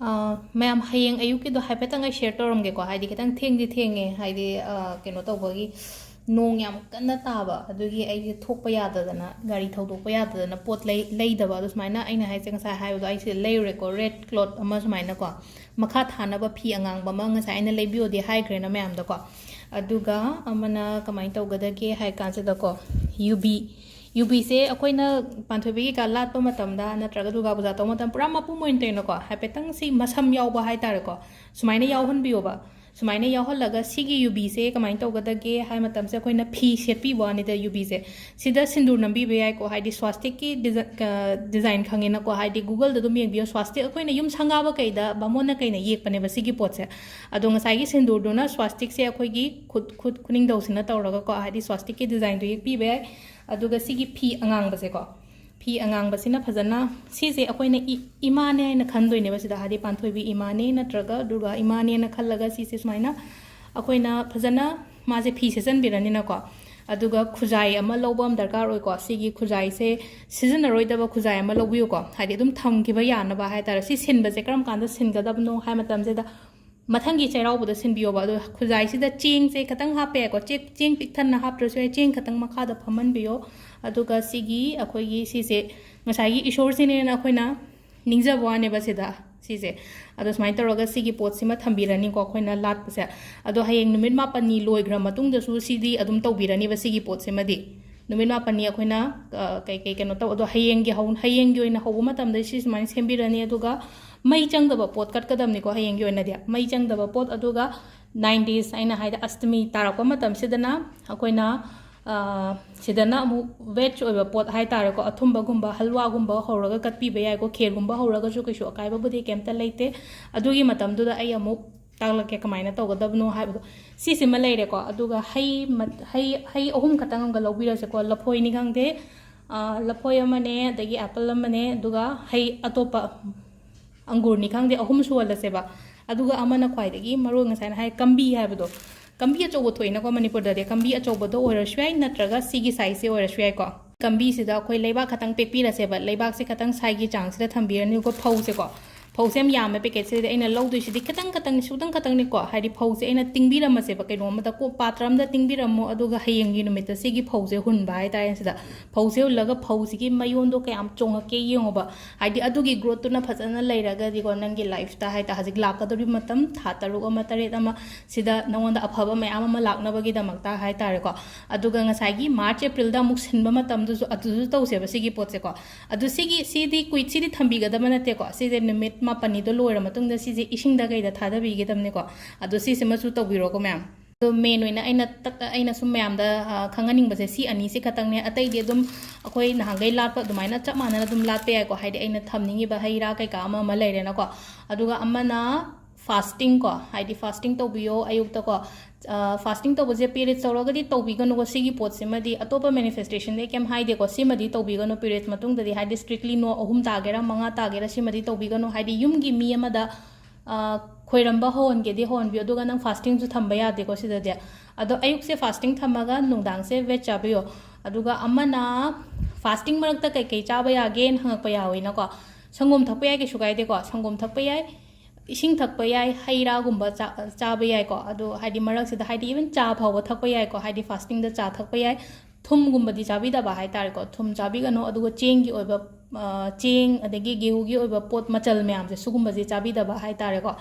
ma'am हयेंग अयुक्कीदो हाइफेटंग I share तौरमगेको हाइदि खितंग थेंगदि थेंगे हाइदि canoe तौबगी नोंग याम कन्ना ताबा अदुगी आई थोकपा याददना गाड़ी थौदोकपा याददना पोत लेइदबा अदु सुमाइना अइना हाइसे ngसा हाइबदो आइसे लेयुरेको रेड क्लॉथ अमा सुमाइना को मखा थानाबा फी अंगांगबा मा ngसा अइना लेबियोदि हाइग्रेना मैमदको अदुगा अमना कमाइ तौगदगे हाइ कांसेदको यूबी से अखोइना पांथोबी का लाटपा मतमदा नत्रगा दुर्गा पूजा तौ मतम पुरा मपुम ओइन तैनको हाइफेटंग सि मसम यावबा हाइतारेको सुमाइना यावहनबियोबा सुमाइना यावहलगा सिगी यूबी से कमाइ तौगदगे हाइ मतम से अखोइना फी सेटपीबा निदा यूबी से सिदा सिंदूर नंबीबे याइको हाइदि स्वास्तिक की डिजाइन खंगेनाको हाइदि गूगल द दुम येंबियो स्वास्तिक अखोइना युम संगाबा कैदा बामोना कैना येकपने बसिगी पोतसे अदो ngसाइगी सिंदूर दुना स्वास्तिक से अखोइगी खुद खुनिंग दौसिना तौरगा को हाइदि स्वास्तिक की डिजाइन दो येकपीबे अदुगा सिगी फी अंगांगबसे को फी अंगांगबसिना फजना सिसे अखोइना इमाने हाइना खनदोइने बसिदा हादि पांथोइबी इमाने नत्रगा दुर्गा इमाने ना खल्लगा सिसे सुमाइना अखोइना फजना माजे फी सेजनबिरनिना को अदुगा खुजाई अमा लौबम दरकार ओइको सिगी खुजाई से सिजनरोइदबा खुजाई अमा लौबियोको हादि दुम थमगिबा यानबा हाइतार सि सिनबसे करम कांदा सिनगदबनो हाइ मतमसेदा मथंगी चैराउबदा सिनबियोबा अदु खुजाइसिदा चेंग से खतंग हापे को चेंग पिक्थन हापत्रसु चेंग खतंग मखादा फमनबियो अदुगा सिगी अखोइगी सिसे ngसाइगी ईश्वर सिनेना अखोइना निंगजबवाने बसिदा सिसे अदो स्माइ तौरगा सिगी पोतसिमा थंबिरनी को अखोइना लाटपसे अदो हयेंग नुमित मापनी लोइग्रा मतुंगदसु सिदी अदुम तौबिरनी बसिगी पोतसिमदी नुमित मापनी अखोइना कई कैनो तौ अदो हयेंगी ओइना हौबा मतमदा सि सुमाइ सेमबिरनी अदुगा मई चंगदबा पोत कटकदमनिको हयेंगी ओइनादि मई चंगदबा पोत अदुगा 9 days आइना हाइदा अष्टमी तारको मतम सिदना अखोइना सिदना अमु वेज ओइबा पोत हाइतारको अथुंबगुंबा हलवागुंबा हौरगा कटपीबा याइको खेरगुंबा हौरगा जु कैसु अकाइबाबुदि केमता लेइते अदुगी मतमदुदा आई अमु तागलके कमाइना तौगदबनो हाइबदो सिसिमा लेरेको अदुगा हई अहुम खतंगंगा लौबिरसेको लफोइनि खंगदे लफोय अमने अदगी एप्पल अमने अदुगा हई अतोपा अंगूरनी खंगदे अहुम सुवलसेबा अदुगा अमना ख्वाइदगी मरो ngसाइना हाइ कंबी हाइबदो कंबी अचौबो थोइनाको मणिपुरददे कंबी अचौबदो ओइरसुयाइ नत्रगा सिगी साइज से ओइरसुयाइको कंबी सिदा अखोइ लेबाक खतंग पेकपीरसेबा लेबाक से खतंग साइगी चांगसिदा थंबिरनिको फौसेको फौसे यामे पैकेट से अना लौदुइसिदि खतंग खतंग सुदंग खतंगनिको हाइदि फौसे अना तिंगबिरमसेबा कैनोमदा को पात्रमदा तिंगबिरमो अदुगा हयेंगी नुमित सिगी फौसे हुनबा हाइतारे सिदा फौसे हुलगा फौसिगी मयोंदो कयाम चोंगके येंगोबा हाइदि अदुगी ग्रोथ तुना फजना लेरगा दिगो नंगी लाइफ ता हाइता हजिक लाकदोरि मतम था तरुक अमा तरेत अमा सिदा नंगोंदा अफबा मयाम अमा लाकनबगी दमकता हाइतारेको अदुगा ngसाइगी मार्च एप्रिल दा मुक सिनबा मतमदुसु अदुसु तौसेबा सिगी पोतसेको अदु सिगी सिदी कुइसिदि थंबिगदबा नतेको सिजे निमित मापनीदो लोइरा मतुंगदा सिजे इसिंगदा गैदा थादबिगेदमनेको अदु सिसे मसु तौबिरोको मैम तो मेन ओइना अइना सुम मैमदा खंगनिंगबसे सि अनि से खतंगने अतैदि दुम अखोइ नहांगै लाटपा दुमाइना चप मानना दुम लाटपे याइको हाइदि अइना थमनिंगिबा हैरा कैका अमा लेरेनाको अदुगा अमना फास्टिंग को हाइदि फास्टिंग तौबियो अयुक्तको फास्टिंग तौबजे पीरियड्स तौरगदि तौबिगनो सिगी पोतसिमदि अतोपा मैनिफेस्टेशन दे केम हाइदेको सिमदि तौबिगनो पीरियड्स मतुंगदि हाइदि स्ट्रिक्टली नो अहुम तागेरा मंगा तागेरा सिमदि तौबिगनो हाइदि युमगी मी अमदा खोइरंबा होनगेदि होनबियो दुगा नंग फास्टिंग जु थंबा यादेको सिददि अदो अयुक से फास्टिंग थमगा नुंगदांग से वेज चाबियो अदुगा अमना फास्टिंग मरक्ता कई चाबा यागेन हंगपा यावइनाको संगोम थकपा यागे सुगाइदेको संगोम थकपा याय इसिंग थकपा याय हैरागुंबा चाबा यायको अदो हाइदि मरक्सिदा हाइदि इवन चा फावबा थकपा यायको हाइदि फास्टिंग दा चा थकपा याय थुमगुंबदि चाबिदबा हाइतारेको थुम चाबिगनो अदुगा चेंगी ओइबा चेंग अदगी गेहुगी ओइबा पोत मचल म्याम से सुगुंबजे चाबिदबा हाइतारेको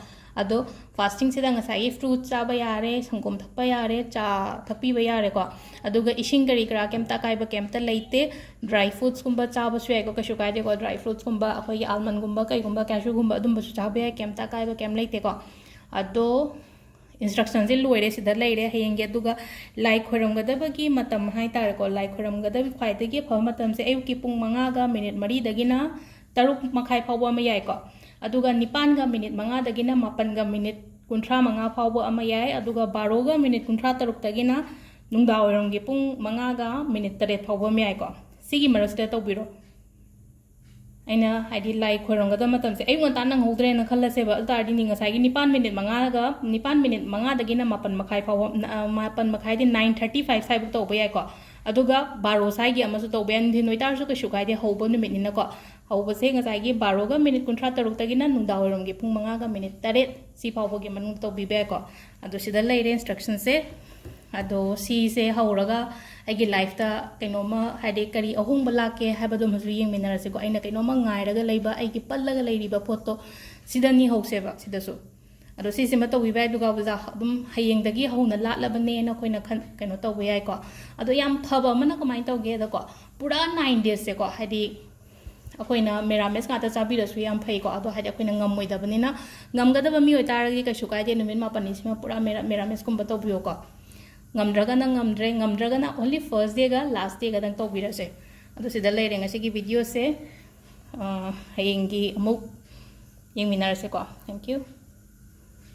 अदो फास्टिंग सिदा ngसाई फ्रूट चाबा यारे संगोम थकपा यारे चा थकपीबा यारेको अदुगा इसिंग करी करा केमता काइबा केमता लेइते ड्राई फ्रूट्स गुंबा चाबा सुयाइको कशु काइदेको ड्राई फ्रूट्स गुंबा अखोई आलमंड गुंबा कैगुंबा कैशू गुंबा अदुंबसु चाबा याय केमता काइबा केम लेइतेको अदो इंस्ट्रक्शन से लोरे सिदा लेरे हयेंगे अदुगा लाई खोरमगदबगी मतम हाइतारेको लाई खोरमगदबी ख्वाइदगी फव मतम से अयुकी पुंग 5 गा मिनिट 3 दगिना 6 मखाइ फावबा अमा यायको अदुगा 9 गा मिनिट 5 दगिना 9 गा मिनिट 35 फावबा अमा याय अदुगा 12 गा मिनिट 36 दगिना नुंगदा ओरमगे पुंग 5 गा मिनिट 3 फावबा अमा यायको सिगी मरस्ते तौबिरो अना हाइदि लाई खोरंगद मतमसे अयुंगता नंगहोद्रेना खल्लसेबा अल्तारदि नि ngसाइगी 9 मिनिट 5 गा 9 मिनिट 5 दगिना 9 मखाइ फाव 9 मखाइ दि 9:35 साइब तौबा यायको अदुगा 12 साइगी अमसु तौबेन दि नोइतारसु कशु काइदे हौबो नुमितनिनाको ꯍꯧꯕꯁꯦ ꯉꯁꯥꯏꯒꯤ 12ꯒ ꯃꯤꯅꯤꯠ 33ꯇꯒꯤꯅ ꯅꯨꯡꯗꯥꯡꯋꯥꯏꯔꯝꯒꯤ ꯄꯨꯡ 5ꯒ ꯃꯤꯅꯤꯠ 8 ꯁꯤ ꯐꯥꯎꯕꯒꯤ ꯃꯅꯨꯡꯗ ꯇꯧꯕꯤꯕ ꯌꯥꯏꯀꯣ ꯑꯗꯣ ꯁꯤꯗ ꯂꯩꯔꯦ instructionꯁꯦ ꯑꯗꯣ ꯁꯤꯁꯦ ꯍꯧꯔꯒ ꯑꯩꯒꯤ ꯂꯥꯏꯐꯇ ꯀꯩꯅꯣꯝꯃ ꯍꯥꯏꯗꯤ ꯀꯔꯤ ꯑꯍꯣꯡꯕ ꯂꯥꯛꯀꯦ ꯍꯥꯏꯕꯗꯨꯃꯁꯨ ꯌꯦꯡꯃꯤꯟꯅꯔꯁꯤꯀꯣ ꯑꯩꯅ ꯀꯩꯅꯣꯝꯃ ꯉꯥꯏꯔꯒ ꯂꯩꯕ ꯑꯩꯒꯤ ꯄꯜꯂꯒ ꯂꯩꯔꯤꯕ ꯄꯣꯠꯇꯣ ꯁꯤꯗꯅꯤ ꯍꯧꯁꯦꯕ ꯁꯤꯗꯁꯨ ꯑꯗꯣ ꯁꯤꯁꯤꯃ ꯇꯧꯕꯤꯕ ꯌꯥꯏ ꯑꯗꯨꯒ ꯑꯗꯨꯝ ꯍꯌꯦꯡꯗꯒꯤ ꯍꯧꯅ ꯂꯥꯠꯂꯕꯅꯦꯅ ꯑꯩꯈꯣꯏꯅ ꯀꯩꯅꯣ ꯇꯧꯕ ꯌꯥꯏꯀꯣ ꯑꯗꯣ ꯌꯥꯝ ꯐꯕ ꯑꯃꯅ ꯀꯃꯥꯏꯅ ꯇꯧꯒꯦꯗꯀꯣ ꯄꯨꯔꯥ 9 daysꯁꯦꯀꯣ ꯍꯥꯏꯗꯤ ꯑꯩꯈꯣꯏꯅ ꯃꯦꯔꯥꯃꯦꯁ ꯉꯥꯛꯇ ꯆꯥꯕꯤꯔꯁꯨ ꯌꯥꯝ ꯐꯩꯀꯣ ꯑꯗꯣ ꯍꯥꯏꯗꯤ ꯑꯩꯈꯣꯏꯅ ꯉꯝꯃꯣꯏꯗꯕꯅꯤꯅ ꯉꯝꯒꯗꯕ ꯃꯤ ꯑꯣꯏꯇꯥꯔꯒꯗꯤ ꯀꯩꯁꯨ ꯀꯥꯏꯗꯦ ꯅꯨꯃꯤꯠ 5ꯅꯤꯁꯤꯃ ꯄꯨꯔꯥ ꯃꯦꯔꯥꯃꯦꯁꯀꯨꯝꯕ ꯇꯧꯕꯤꯌꯣꯀꯣ ngam ngamdre ngamdragana only first day ga last day ga dang tawbirase adu sida leire ngasigi video se hayengi amuk yengminarase ko thank you